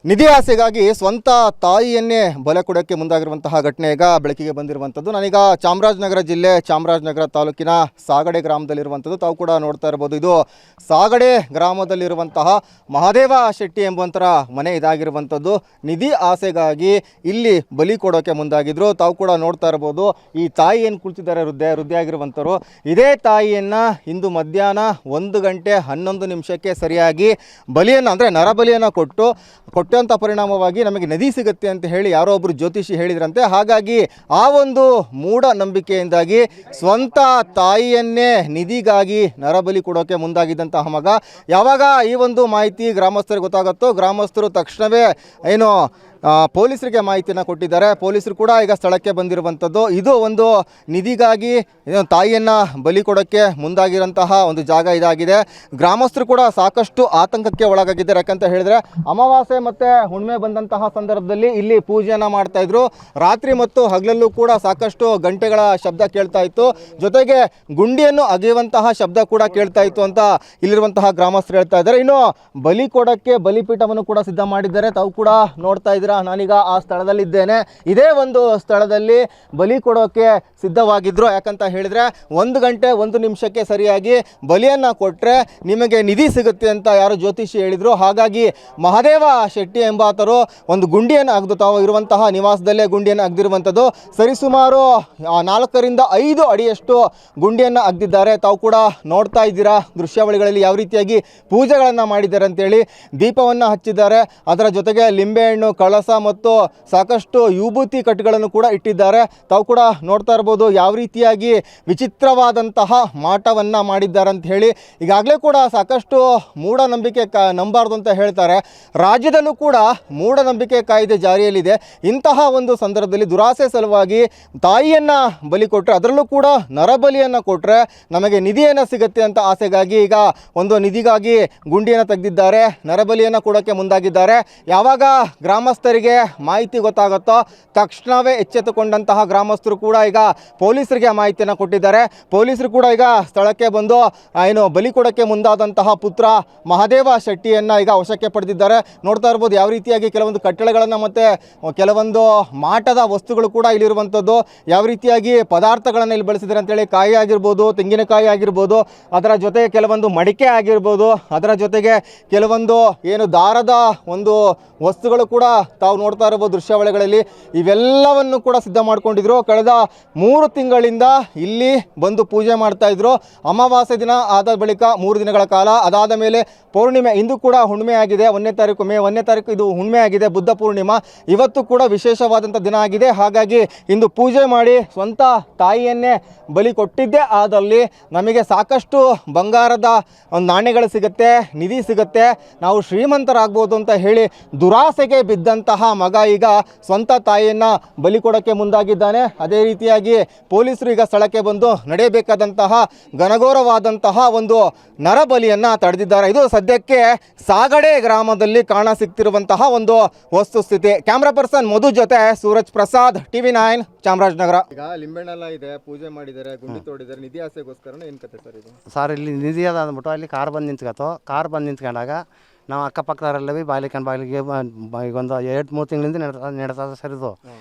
ನಿಧಿ ಆಸೆಗಾಗಿ ಸ್ವಂತ ತಾಯಿಯನ್ನೇ ಬಲೆ ಕೊಡೋಕ್ಕೆ ಮುಂದಾಗಿರುವಂತಹ ಘಟನೆ ಈಗ ಬೆಳಕಿಗೆ ಬಂದಿರುವಂಥದ್ದು. ನಾನೀಗ ಚಾಮರಾಜನಗರ ಜಿಲ್ಲೆ ಚಾಮರಾಜನಗರ ತಾಲೂಕಿನ ಸಾಗಡೆ ಗ್ರಾಮದಲ್ಲಿರುವಂಥದ್ದು. ತಾವು ಕೂಡ ನೋಡ್ತಾ ಇರ್ಬೋದು, ಇದು ಸಾಗಡೆ ಗ್ರಾಮದಲ್ಲಿರುವಂತಹ ಮಹಾದೇವ ಶೆಟ್ಟಿ ಎಂಬಂತರ ಮನೆ ಇದಾಗಿರುವಂಥದ್ದು. ನಿಧಿ ಆಸೆಗಾಗಿ ಇಲ್ಲಿ ಬಲಿ ಕೊಡೋಕ್ಕೆ ಮುಂದಾಗಿದ್ರು. ತಾವು ಕೂಡ ನೋಡ್ತಾ ಇರ್ಬೋದು, ಈ ತಾಯಿ ಏನು ಕುಳಿತಿದ್ದಾರೆ ವೃದ್ಧೆ ಆಗಿರುವಂಥವ್ರು. ಇದೇ ತಾಯಿಯನ್ನು ಇಂದು ಮಧ್ಯಾಹ್ನ 1 ಗಂಟೆ 11 ನಿಮಿಷಕ್ಕೆ ಸರಿಯಾಗಿ ಬಲಿಯನ್ನು ಅಂದರೆ ನರಬಲಿಯನ್ನು ಕೊಟ್ಟಂಥ ಪರಿಣಾಮವಾಗಿ ನಮಗೆ ನದಿ ಸಿಗುತ್ತೆ ಅಂತ ಹೇಳಿ ಯಾರೋ ಒಬ್ಬರು ಜ್ಯೋತಿಷಿ ಹೇಳಿದ್ರಂತೆ. ಹಾಗಾಗಿ ಆ ಒಂದು ಮೂಢನಂಬಿಕೆಯಿಂದಾಗಿ ಸ್ವಂತ ತಾಯಿಯನ್ನೇ ನಿಧಿಗಾಗಿ ನರಬಲಿ ಕೊಡೋಕ್ಕೆ ಮುಂದಾಗಿದ್ದಂತಹ ಮಗ, ಯಾವಾಗ ಈ ಒಂದು ಮಾಹಿತಿ ಗ್ರಾಮಸ್ಥರಿಗೆ ಗೊತ್ತಾಗುತ್ತೋ ಗ್ರಾಮಸ್ಥರು ತಕ್ಷಣವೇ ಏನು ಪೊಲೀಸರಿಗೆ ಮಾಹಿತಿಯನ್ನು ಕೊಟ್ಟಿದ್ದಾರೆ. ಪೊಲೀಸರು ಕೂಡ ಈಗ ಸ್ಥಳಕ್ಕೆ ಬಂದಿರುವಂಥದ್ದು. ಇದು ಒಂದು ನಿಧಿಗಾಗಿ ತಾಯಿಯನ್ನು ಬಲಿ ಕೊಡೋಕ್ಕೆ ಮುಂದಾಗಿರೋಂತಹ ಒಂದು ಜಾಗ ಇದಾಗಿದೆ. ಗ್ರಾಮಸ್ಥರು ಕೂಡ ಸಾಕಷ್ಟು ಆತಂಕಕ್ಕೆ ಒಳಗಾಗಿದ್ದಾರೆ. ಯಾಕಂತ ಹೇಳಿದ್ರೆ ಅಮಾವಾಸ್ಯೆ ಮತ್ತು ಹುಣ್ಣಿಮೆ ಬಂದಂತಹ ಸಂದರ್ಭದಲ್ಲಿ ಇಲ್ಲಿ ಪೂಜೆಯನ್ನು ಮಾಡ್ತಾಯಿದ್ರು. ರಾತ್ರಿ ಮತ್ತು ಹಗಲಲ್ಲೂ ಕೂಡ ಸಾಕಷ್ಟು ಗಂಟೆಗಳ ಶಬ್ದ ಕೇಳ್ತಾ ಇತ್ತು. ಜೊತೆಗೆ ಗುಂಡಿಯನ್ನು ಅಗೆಯುವಂತಹ ಶಬ್ದ ಕೂಡ ಕೇಳ್ತಾ ಇತ್ತು ಅಂತ ಇಲ್ಲಿರುವಂತಹ ಗ್ರಾಮಸ್ಥರು ಹೇಳ್ತಾ ಇದ್ದಾರೆ. ಇನ್ನು ಬಲಿ ಕೊಡೋಕ್ಕೆ ಬಲಿಪೀಠವನ್ನು ಕೂಡ ಸಿದ್ಧ ಮಾಡಿದ್ದಾರೆ. ತಾವು ಕೂಡ ನೋಡ್ತಾ ಇದ್ದೀರಾ, ನಾನೀಗ ಆ ಸ್ಥಳದಲ್ಲಿದ್ದೇನೆ. ಇದೇ ಒಂದು ಸ್ಥಳದಲ್ಲಿ ಬಲಿ ಕೊಡೋಕೆ ಸಿದ್ಧವಾಗಿದ್ರು. ಯಾಕಂತ ಹೇಳಿದ್ರೆ 1 ಗಂಟೆ 1 ನಿಮಿಷಕ್ಕೆ ಸರಿಯಾಗಿ ಬಲಿಯನ್ನು ಕೊಟ್ಟರೆ ನಿಮಗೆ ನಿಧಿ ಸಿಗುತ್ತೆ ಅಂತ ಯಾರು ಜ್ಯೋತಿಷಿ ಹೇಳಿದ್ರು. ಹಾಗಾಗಿ ಮಹಾದೇವ ಶೆಟ್ಟಿ ಎಂಬಾತರು ಒಂದು ಗುಂಡಿಯನ್ನು ಅಗೆದು, ತಾವು ಇರುವಂತಹ ನಿವಾಸದಲ್ಲೇ ಗುಂಡಿಯನ್ನು ಅಗೆದಿರುವಂಥದ್ದು. ಸರಿಸುಮಾರು 4 ರಿಂದ 5 ಅಡಿಯಷ್ಟು ಗುಂಡಿಯನ್ನು ಅಗೆದಿದ್ದಾರೆ. ತಾವು ಕೂಡ ನೋಡ್ತಾ ಇದ್ದೀರಾ ದೃಶ್ಯಾವಳಿಗಳಲ್ಲಿ ಯಾವ ರೀತಿಯಾಗಿ ಪೂಜೆಗಳನ್ನು ಮಾಡಿದ್ದಾರೆ ಅಂತೇಳಿ. ದೀಪವನ್ನು ಹಚ್ಚಿದ್ದಾರೆ, ಅದರ ಜೊತೆಗೆ ಲಿಂಬೆಹಣ್ಣು, ಕಳಸ ಮತ್ತು ಸಾಕಷ್ಟು ವಿಭೂತಿ ಕಟ್ಟುಗಳನ್ನು ಕೂಡ ಇಟ್ಟಿದ್ದಾರೆ. ತಾವು ಕೂಡ ನೋಡ್ತಾ ಇರ್ಬೋದು ಯಾವ ರೀತಿಯಾಗಿ ವಿಚಿತ್ರವಾದಂತಹ ಮಾಟವನ್ನು ಮಾಡಿದ್ದಾರೆ ಅಂತ ಹೇಳಿ. ಈಗಾಗಲೇ ಕೂಡ ಸಾಕಷ್ಟು ಮೂಢನಂಬಿಕೆ ನಂಬಾರ್ದು ಅಂತ ಹೇಳ್ತಾರೆ. ರಾಜ್ಯದಲ್ಲೂ ಕೂಡ ಮೂಢನಂಬಿಕೆ ಕಾಯ್ದೆ ಜಾರಿಯಲ್ಲಿದೆ. ಇಂತಹ ಒಂದು ಸಂದರ್ಭದಲ್ಲಿ ದುರಾಸೆ ಸಲುವಾಗಿ ತಾಯಿಯನ್ನು ಬಲಿ ಕೊಟ್ಟರೆ, ಅದರಲ್ಲೂ ಕೂಡ ನರಬಲಿಯನ್ನು ಕೊಟ್ಟರೆ ನಮಗೆ ನಿಧಿಯನ್ನು ಸಿಗುತ್ತೆ ಅಂತ ಆಸೆಗಾಗಿ ಈಗ ಒಂದು ನಿಧಿಗಾಗಿ ಗುಂಡಿಯನ್ನು ತೆಗೆದಿದ್ದಾರೆ. ನರಬಲಿಯನ್ನು ಕೊಡೋಕ್ಕೆ ಮುಂದಾಗಿದ್ದಾರೆ. ಯಾವಾಗ ಗ್ರಾಮಸ್ಥರಿಗೆ ಮಾಹಿತಿ ಗೊತ್ತಾಗುತ್ತೋ ತಕ್ಷಣವೇ ಎಚ್ಚೆತ್ತುಕೊಂಡಂತಹ ಗ್ರಾಮಸ್ಥರು ಕೂಡ ಈಗ ಪೊಲೀಸರಿಗೆ ಮಾಹಿತಿಯನ್ನು ಕೊಟ್ಟಿದ್ದಾರೆ. ಪೊಲೀಸರು ಕೂಡ ಈಗ ಸ್ಥಳಕ್ಕೆ ಬಂದು ಏನು ಬಲಿ ಕೊಡೋಕ್ಕೆ ಮುಂದಾದಂತಹ ಪುತ್ರ ಮಹಾದೇವ ಶೆಟ್ಟಿಯನ್ನು ಈಗ ವಶಕ್ಕೆ ಪಡೆದಿದ್ದಾರೆ. ನೋಡ್ತಾ ಇರ್ಬೋದು ಯಾವ ರೀತಿಯಾಗಿ ಕೆಲವೊಂದು ಕಟ್ಟಳೆಗಳನ್ನು ಮತ್ತು ಕೆಲವೊಂದು ಮಾಟದ ವಸ್ತುಗಳು ಕೂಡ ಇಲ್ಲಿರುವಂಥದ್ದು. ಯಾವ ರೀತಿಯಾಗಿ ಪದಾರ್ಥಗಳನ್ನು ಇಲ್ಲಿ ಬಳಸಿದ್ದಾರೆ ಅಂತೇಳಿ, ಕಾಯಿ ಆಗಿರ್ಬೋದು, ತೆಂಗಿನಕಾಯಿ ಆಗಿರ್ಬೋದು, ಅದರ ಜೊತೆಗೆ ಕೆಲವೊಂದು ಮಡಿಕೆ ಆಗಿರ್ಬೋದು, ಅದರ ಜೊತೆಗೆ ಕೆಲವೊಂದು ಏನು ದಾರದ ಒಂದು ವಸ್ತುಗಳು ಕೂಡ ತಾವು ನೋಡ್ತಾ ಇರಬಹುದು ದೃಶ್ಯಾವಳಿಗಳಲ್ಲಿ. ಇವೆಲ್ಲವನ್ನು ಕೂಡ ಸಿದ್ಧ ಮಾಡ್ಕೊಂಡಿದ್ರು. ಕಳೆದ 3 ತಿಂಗಳಿಂದ ಇಲ್ಲಿ ಬಂದು ಪೂಜೆ ಮಾಡ್ತಾ ಇದ್ರು. ಅಮಾವಾಸ್ಯೆ ದಿನ ಆದ ಬಳಿಕ 3 ದಿನಗಳ ಕಾಲ, ಅದಾದ ಮೇಲೆ ಪೌರ್ಣಿಮೆ, ಇಂದು ಕೂಡ ಹುಣ್ಣಿಮೆ ಆಗಿದೆ. 1ನೇ ತಾರೀಕು ಮೇ 1ನೇ ತಾರೀಕು ಇದು ಹುಣ್ಣಿಮೆ ಆಗಿದೆ, ಬುದ್ಧ ಪೂರ್ಣಿಮಾ. ಇವತ್ತು ಕೂಡ ವಿಶೇಷವಾದಂಥ ದಿನ ಆಗಿದೆ. ಹಾಗಾಗಿ ಇಂದು ಪೂಜೆ ಮಾಡಿ ಸ್ವಂತ ತಾಯಿಯನ್ನೇ ಬಲಿ ಕೊಟ್ಟಿದ್ದೇ ಆದಲ್ಲಿ ನಮಗೆ ಸಾಕಷ್ಟು ಬಂಗಾರದ ಒಂದು ನಾಣ್ಯಗಳು ಸಿಗುತ್ತೆ, ನಿಧಿ ಸಿಗುತ್ತೆ, ನಾವು ಶ್ರೀಮಂತರಾಗ್ಬೋದು ಅಂತ ಹೇಳಿ ದುರಾಸೆಗೆ ಬಿದ್ದಂತಹ ಮಗ ಈಗ ಸ್ವಂತ ತಾಯಿಯನ್ನು ಬಲಿ ಕೊಡೋಕ್ಕೆ ಮುಂದಾಗಿದ್ದಾನೆ. ಅದೇ ರೀತಿಯಾಗಿ ಪೊಲೀಸರು ಈಗ ಸ್ಥಳಕ್ಕೆ ಬಂದು ನಡೆಯಬೇಕಾದಂತಹ ಘನಘೋರವಾದಂತಹ ಒಂದು ನರಬಲಿಯನ್ನು ತಡೆದಿದ್ದಾರೆ. ಇದು ಸದ್ಯಕ್ಕೆ ಸಾಗಡೆ ಗ್ರಾಮದಲ್ಲಿ ಕಾಣ ಸಿಗ್ತಿರುವಂತಹ ಒಂದು ವಸ್ತುಸ್ಥಿತಿ. ಕ್ಯಾಮ್ರಾ ಪರ್ಸನ್ ಮಧು ಜೊತೆ ಸೂರಜ್ ಪ್ರಸಾದ್, TV9 ಚಾಮರಾಜನಗರ. ಈಗ ಲಿಂಬೆಣ್ಣೆಲ್ಲ ಇದೆ, ಪೂಜೆ ಮಾಡಿದ್ದಾರೆ, ಗುಂಡಿ ತೋಡಿದ್ದಾರೆ, ನಿಧಿ ಆಸೆಗೋಸ್ಕರ ಏನು ಕತೆ ಸರ್ ಇದು? ಸರ್ ಇಲ್ಲಿ ನಿಧಿ ಅದ ಅಂದ್ಬಿಟ್ಟು ಅಲ್ಲಿ ಕಾರ್ ಬಂದು ನಿಂತ್ಕೊತು. ಕಾರ್ ಬಂದು ನಿಂತ್ಕೊಂಡಾಗ ನಾವು ಅಕ್ಕಪಕ್ಕದವರೆಲ್ಲವೇ ಬಾಗಿಲಿಗೆ ಒಂದು 2-3 ತಿಂಗಳಿಂದ ನೆಡ್ತಾ ಸರ್ ಇದು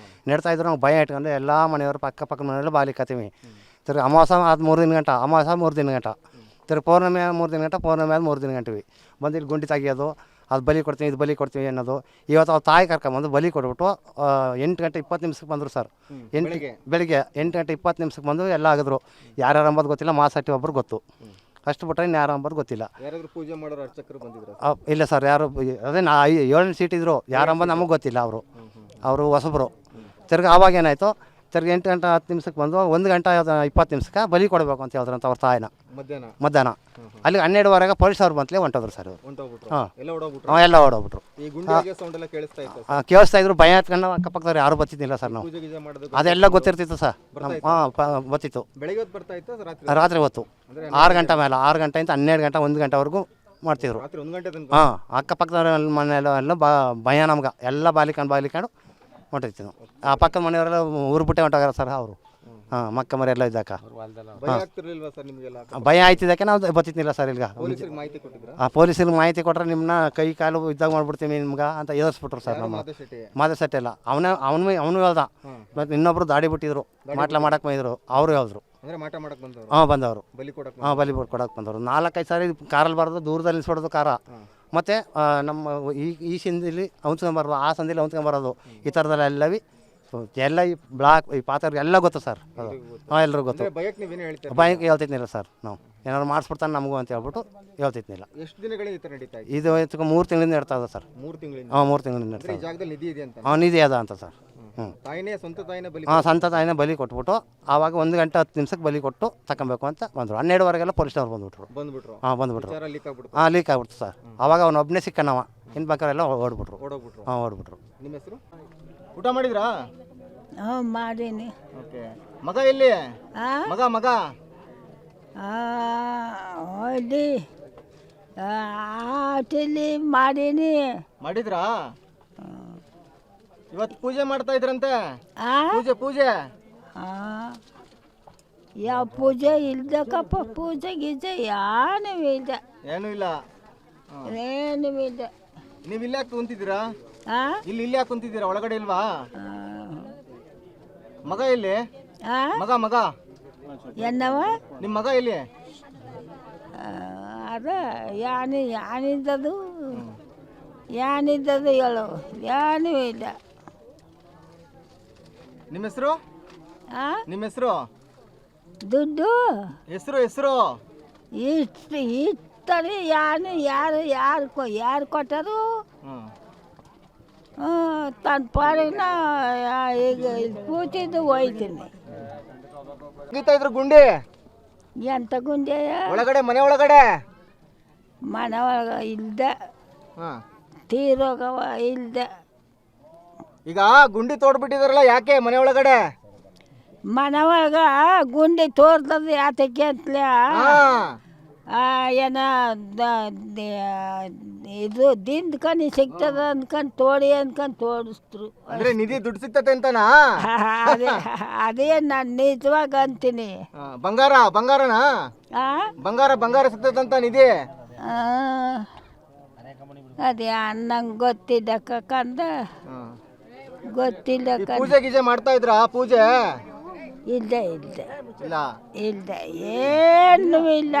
ನೆಡ್ತಾ ಇದ್ರು. ನಾವು ಭಯ ಇಟ್ಕೊಂಡು ಎಲ್ಲ ಮನೆಯವರು ಅಕ್ಕಪಕ್ಕ ಮನೆಯಲ್ಲ ಬಾಗಿಲಿಕ್ಕತ್ತೀವಿ. ತಿರ್ಗಿ ಅಮಾವಾಸ್ಯೆ ಆದ 3 ದಿನ ಗಂಟ, ಅಮಾವಾಸ್ಯೆ 3 ದಿನ ಗಂಟ, ತಿರ್ಗಿ ಪೌರ್ಣಮಿ 3 ದಿನ ಗಂಟ, ಪೌರ್ಣಮಿ ಆದ 3 ದಿನ ಗಂಟವಿ ಬಂದು ಇಲ್ಲಿ ಗುಂಡಿ ತೆಗಿಯೋದು, ಅದು ಬಲಿ ಕೊಡ್ತೀವಿ, ಇದು ಬಲಿ ಕೊಡ್ತೀವಿ ಅನ್ನೋದು. ಇವತ್ತು ಅವ್ರು ತಾಯಿ ಕರ್ಕೊಂಬಂದು ಬಲಿ ಕೊಟ್ಬಿಟ್ಟು 8 ಗಂಟೆ 20 ನಿಮಿಷಕ್ಕೆ ಬಂದರು ಸರ್. ಬೆಳಿಗ್ಗೆ 8 ಗಂಟೆ 20 ನಿಮಿಷಕ್ಕೆ ಬಂದು ಎಲ್ಲ ಆಗಿದ್ರು. ಯಾರ್ಯಾರು ಅಂಬೋದು ಗೊತ್ತಿಲ್ಲ, ಮಾಸಟ್ಟಿ ಒಬ್ಬರು ಗೊತ್ತು, ಅಷ್ಟು ಬಿಟ್ಟರೆ ಯಾರು ಅಂಬೋದು ಗೊತ್ತಿಲ್ಲ. ಯಾರಾದರೂ ಪೂಜೆ ಮಾಡೋರು ಅರ್ಚಕರು ಬಂದಿದ್ರು? ಇಲ್ಲ ಸರ್, ಯಾರು ಅದೇ 7 ಸೀಟ್ ಇದ್ರು, ಯಾರು ಅಂಬೋದು ನಮಗೆ ಗೊತ್ತಿಲ್ಲ. ಅವರು ಹೊಸಬ್ರು. ತಿರ್ಗಿ ಆವಾಗ ಏನಾಯಿತು, ತಿರ್ಗಿ 8 ಗಂಟೆ 10 ನಿಮಿಷಕ್ಕೆ ಬಂದು 1 ಗಂಟೆ 20 ನಿಮಿಷಕ್ಕೆ ಬಲಿ ಕೊಡಬೇಕು ಅಂತ ಹೇಳಿದ್ರಂತ ಅವ್ರ ತಾಯಿನ. ಮಧ್ಯಾಹ್ನ ಅಲ್ಲಿ 12ವರೆಗೆ ಪೊಲೀಸವ್ರು ಬಂತಲೇ ಹೊಂಟೋದ್ರು ಸರ್. ಎಲ್ಲ ಓಡೋಗ್ಬಿಟ್ರು. ಕೇಳಿಸ್ತಾ ಇದ್ರು, ಭಯ ಹತ್ಕೊಂಡು ಅಕ್ಕಪಕ್ಕದವ್ರು ಯಾರು ಬರ್ತಿದ್ದಿಲ್ಲ ಸರ್. ನಾವು ಅದೆಲ್ಲ ಗೊತ್ತಿರ್ತಿತ್ತು ಸರ್. ಬರ್ತಿತ್ತು ರಾತ್ರಿ ಹೊತ್ತು 6 ಗಂಟೆ ಮೇಲೆ, 6 ಗಂಟೆಯಿಂದ 12 ಗಂಟೆ 1 ಗಂಟೆವರೆಗೂ ಮಾಡ್ತಿದ್ರು. ಅಕ್ಕಪಕ್ಕದವ್ರ ಮನೆಯಲ್ಲ ಭಯ ನಮ್ಗೆ. ಎಲ್ಲ ಬಾಲಿಕೊಂಡು ಹೊಂಟಿತ್ತು. ಆ ಪಕ್ಕದ ಮನೆಯವರೆಲ್ಲ ಊರು ಬಿಟ್ಟೆ ಹೊಂಟೋಗಾರ ಸರ್ ಅವರು. ಹಾಂ ಮಕ್ಕ ಮರಿ ಎಲ್ಲ ಇದ್ದಾಕ ಭಯ ಆಗ್ತಿರ್ಲಿಲ್ವಾ ಸರ್ ನಿಮಗೆಲ್ಲ? ಭಯ ಆಯ್ತಿದ್ದಕ್ಕೆ ನಾವು ಬರ್ತಿದ್ನಿಲ್ಲ ಸರ್ ಇಲ್ಲಿಗ. ಪೊಲೀಸರಿಗೆ ಮಾಹಿತಿ ಕೊಟ್ಟಿದ್ರಾ? ಪೊಲೀಸರಿಗೆ ಮಾಹಿತಿ ಕೊಟ್ಟರೆ ನಿಮ್ಮನ್ನ ಕೈ ಕಾಲು ಇದ್ದಾಗ ಮಾಡ್ಬಿಡ್ತೀವಿ ನಿಮ್ಗೆ ಅಂತ ಎದುರಿಸ್ಬಿಟ್ರು ಸರ್ ನಮ್ಮ ಮಾದೇಶೆಟ್ಟಿ ಮಾದೇಶೆಟ್ಟಿ ಎಲ್ಲ. ಅವನು ಹೇಳ್ದ. ಮತ್ತು ಇನ್ನೊಬ್ರು ದಾಡಿ ಬಿಟ್ಟಿದ್ರು, ಮಾಟ್ಲ ಮಾಡಕ್ಕೆ ಬಂದಿದ್ರು, ಅವರು ಹೇಳಿದ್ರು. ಅಂದ್ರೆ ಮಾಟ ಮಾಡಕ್ ಬಂದವರು? ಹಾಂ ಬಂದವರು. ಬಲಿ ಕೊಡಕ್? ಹಾಂ ಬಲಿ ಕೊಡಕ್ಕೆ ಬಂದವರು. 4-5 ಸಾರಿ ಕಾರಲ್ಲಿ ಬರೋದು, ದೂರದಲ್ಲಿ ನಿಲ್ಸ್ಬಿಡೋದು ಕಾರ. ಮತ್ತು ನಮ್ಮ ಈ ಸಂದಿಲಿ ಅವನ್ಸ್ಕೊಂಬರೋದು, ಆ ಸಂದಿಲಿ ಅವನ್ಸ್ಕೊಂಬರೋದು, ಈ ಥರದಲ್ಲ ಎಲ್ಲವಿ ಎಲ್ಲ ಈ ಬ್ಲಾಕ್ ಈ ಪಾತ್ರ ಎಲ್ಲ ಗೊತ್ತು ಸರ್. ಅದು ಹಾಂ ಎಲ್ರಿಗೂ ಗೊತ್ತು. ಭಯಕ್ಕೆ ನೀವೇನು ಹೇಳ್ತೀರಾ? ಭಯಕ್ಕೆ ಹೇಳ್ತಿದ್ನಿಲ್ಲ ಸರ್. ನಾವು ಏನಾದ್ರು ಮಾಡಿಸ್ಬಿಡ್ತಾನೆ ನಮಗೂ ಅಂತ ಹೇಳ್ಬಿಟ್ಟು ಹೇಳ್ತಿದ್ನಿಲ್ಲ. ಎಷ್ಟು ದಿನಗಳಿಂದ ಈ ಥರ ನಡೀತಾ ಇದೆ? ಇದು 3 ತಿಂಗಳಿಂದ ನಡ್ತಾ ಇದೆ ಸರ್. 3 ತಿಂಗಳಿಂದ? ಹಾಂ 3 ತಿಂಗಳಿಂದ ನಡ್ತಾ ಈ ಇದೆ. ಜಾಗದಲ್ಲಿ ನಿಧಿ ಇದೆ ಅಂತ? ಹಾಂ ನಿಧಿ ಅದ ಅಂತ ಸರ್. ತಾಯಿನೇ ಸ್ವಂತ ತಾಯಿನೇ ಬಲಿ? ಹಾಂ ಸ್ವಂತ ತಾಯಿನೇ ಬಲಿ ಕೊಟ್ಬಿಟ್ಟು ಆವಾಗ 1 ಗಂಟೆ 10 ನಿಮಿಷಕ್ಕೆ ಬಲಿ ಕೊಟ್ಟು ತಗೊಬೇಕು ಅಂತ ಬಂದರು. 12ವರೆಗೆಲ್ಲ ಪೊಲೀಸ್ನವ್ರು ಬಂದ್ಬಿಟ್ರು. ಹಾಂ ಬಂದ್ಬಿಟ್ರು. ಲೀಕ್ ಆಗ್ಬಿಡ್ತು? ಹಾಂ ಲೀಕ್ ಆಗ್ಬಿಡ್ತು ಸರ್. ಆವಾಗ ಅವನೊಬ್ಬನೇ ಸಿಕ್ಕನವ, ಇನ್ನು ಬೇಕಾರೆಲ್ಲ ಓಡ್ಬಿಟ್ರು. ಹಾಂ ಓಡ್ಬಿಟ್ರು. ನಿಮ್ಮ ಹೆಸರು? ಊಟ ಮಾಡಿದ್ರಾ? ಹ್ಞೂ ಮಾಡೀನಿ. ಓಕೆ. ಮಗ ಎಲ್ಲಿ? ಮಗ ಅಲ್ಲಿ ಆಟಲ್ಲಿ ಮಾಡೀನಿ. ಮಾಡಿದ್ರಾ? ಇವತ್ತು ಪೂಜೆ ಮಾಡ್ತಾ ಇದ್ರಂತೆ? ಆ ಪೂಜೆ ಯಾವ ಪೂಜೆ ಇಲ್ದಕ್ಕಪ್ಪ, ಪೂಜೆ ಗೀಜೆ ಏನೂ ಇಲ್ಲ. ಏನೂ ಇಲ್ಲ? ಏನೂ ಇಲ್ಲ. ನೀವು ಇಲ್ಲಿ ಯಾಕೆ ಕುಂತಿದ್ದೀರಾ? ಆ ಇಲ್ಲಿ ಯಾಕೆ ಕುಂತಿದ್ದೀರಾ? ಒಳಗಡೆ ಇಲ್ವಾ? ಮಗ ಎಲ್ಲಿ? ಮಗ ಏನವ ನಿಮ್ಮ ಮಗ ಎಲ್ಲಿ? ಅದ ಯಾನಿದ್ದದು ಹೇಳು, ಏನೂ ಇಲ್ಲ. ನಿಮ್ಮ ಹೆಸರು? ನಿಮ್ಮ ಹೆಸರು? ದುಡ್ಡು ಹೆಸರು ಇಷ್ಟರಿ ಯಾರು ಕೊಟ್ಟರು? ತನ್ನ ಪಾಡಿನ ಈಗ ಕೂತಿದ್ದು ಹೋಯ್ತೀನಿ. ಗೀತಾ ಇದ್ರು ಗುಂಡಿ ಎಂತ ಗುಂಡೆ? ಒಳಗಡೆ, ಮನೆ ಒಳಗಡೆ. ಮನೆ ಒಳಗ ಇಲ್ದ, ತೀರೋಗವ ಇಲ್ದ. ಈಗ ಗುಂಡಿ ತೋಡ್ಬಿಟ್ಟಿದಾರಲ್ಲ, ಯಾಕೆ ಮನೆ ಒಳಗಡೆ? ಮನೆ ಒಳಗ ಗುಂಡಿ ತೋರ್ತದ ಯಾತಕ್ಕೆ ಅಂತಲೇ ಏನ ಇದು ದಿಂದ್ಕನಿ ಸಿಗ್ತದ ಅನ್ಕೊಂಡು ತೋಡಿ ಅನ್ಕೊಂಡು ತೋಡಿಸ್ತರು. ಅಂದ್ರೆ ನಿಧಿ ದುಡ್ಡು ಸಿಗ್ತತೆ ಅಂತನಾ? ಅದೇ ನಾನು ನಿಜವಾಗ ಅಂತೀನಿ. ಬಂಗಾರನಾ? ಬಂಗಾರ ಸಿಗ್ತದಂತ ನಿಧಿ? ಅದೇ ಅನ್ನಂಗೆ ಗೊತ್ತಿದ್ದ ಕಂದ ಗೊತ್ತಿಲ್ಲ. ಪೂಜೆ ಗೀಜೆ ಮಾಡ್ತಾ ಇದ್ರ? ಪೂಜೆ ಇಲ್ಲ ಏನು ಇಲ್ಲ.